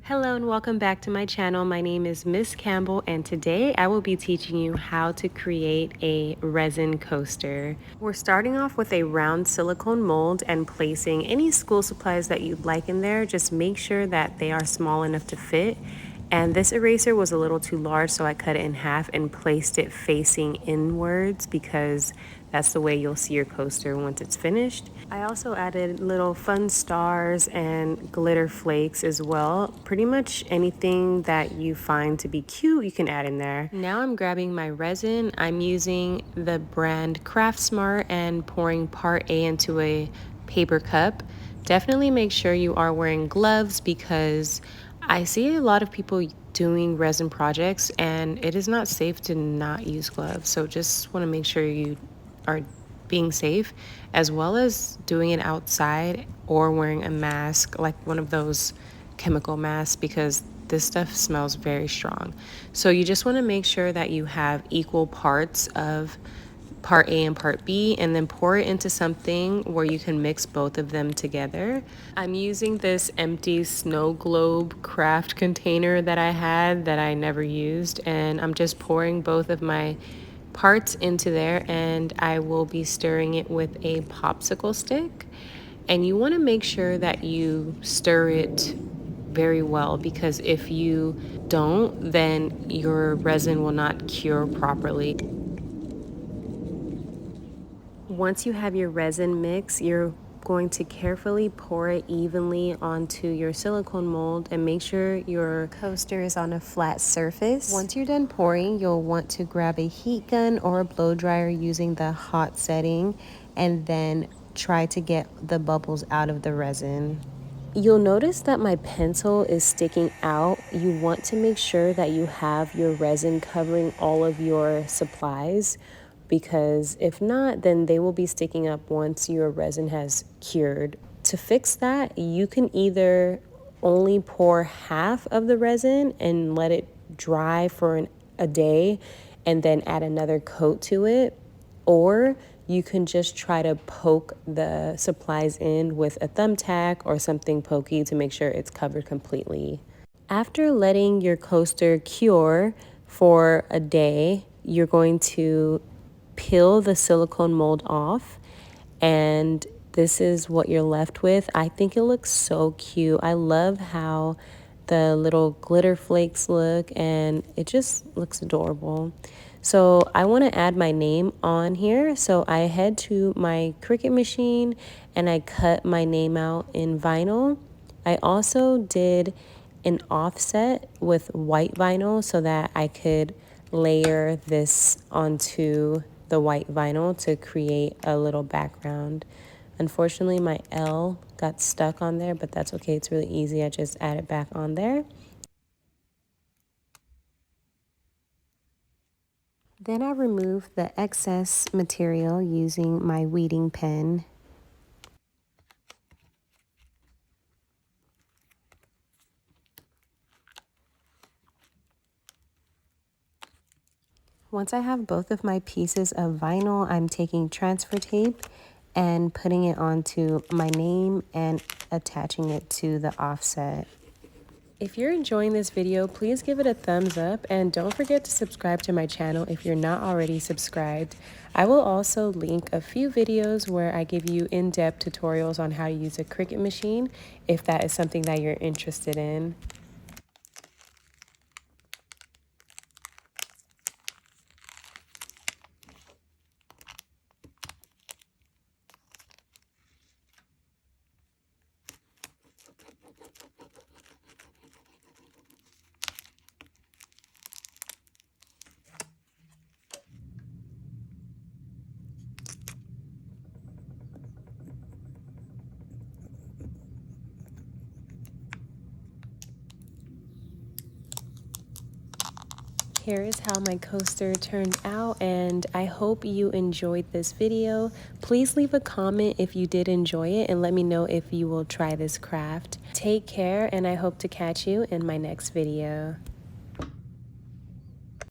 Hello and welcome back to my channel. My name is Miss Campbell and today I will be teaching you how to create a resin coaster. We're starting off with a round silicone mold and placing any school supplies that you'd like in there. Just make sure that they are small enough to fit. And this eraser was a little too large, so I cut it in half and placed it facing inwards because that's the way you'll see your coaster once it's finished. I also added little fun stars and glitter flakes as well. Pretty much anything that you find to be cute, you can add in there. Now I'm grabbing my resin. I'm using the brand Craft Smart and pouring part A into a paper cup. Definitely make sure you are wearing gloves because I see a lot of people doing resin projects and it is not safe to not use gloves. So just want to make sure you are being safe, as well as doing it outside or wearing a mask, like one of those chemical masks, because this stuff smells very strong. So you just want to make sure that you have equal parts of part A and part B, and then pour it into something where you can mix both of them together. I'm using this empty snow globe craft container that I had that I never used, and I'm just pouring both of my parts into there, and I will be stirring it with a popsicle stick. And you want to make sure that you stir it very well, because if you don't, then your resin will not cure properly. Once you have your resin mix, you're going to carefully pour it evenly onto your silicone mold and make sure your coaster is on a flat surface. Once you're done pouring, you'll want to grab a heat gun or a blow dryer using the hot setting and then try to get the bubbles out of the resin. You'll notice that my pencil is sticking out. You want to make sure that you have your resin covering all of your supplies, because if not, then they will be sticking up once your resin has cured. To fix that, you can either only pour half of the resin and let it dry for a day and then add another coat to it, or you can just try to poke the supplies in with a thumbtack or something pokey to make sure it's covered completely. After letting your coaster cure for a day, you're going to peel the silicone mold off, and this is what you're left with. I think it looks so cute. I love how the little glitter flakes look, and it just looks adorable. So I want to add my name on here, so I head to my Cricut machine and I cut my name out in vinyl. I also did an offset with white vinyl so that I could layer this onto the white vinyl to create a little background. Unfortunately, my L got stuck on there, but that's okay. It's really easy. I just add it back on there. Then I remove the excess material using my weeding pen. Once I have both of my pieces of vinyl, I'm taking transfer tape and putting it onto my name and attaching it to the offset. If you're enjoying this video, please give it a thumbs up and don't forget to subscribe to my channel if you're not already subscribed. I will also link a few videos where I give you in-depth tutorials on how to use a Cricut machine if that is something that you're interested in. Here is how my coaster turned out, and I hope you enjoyed this video. Please leave a comment if you did enjoy it and let me know if you will try this craft. Take care, and I hope to catch you in my next video.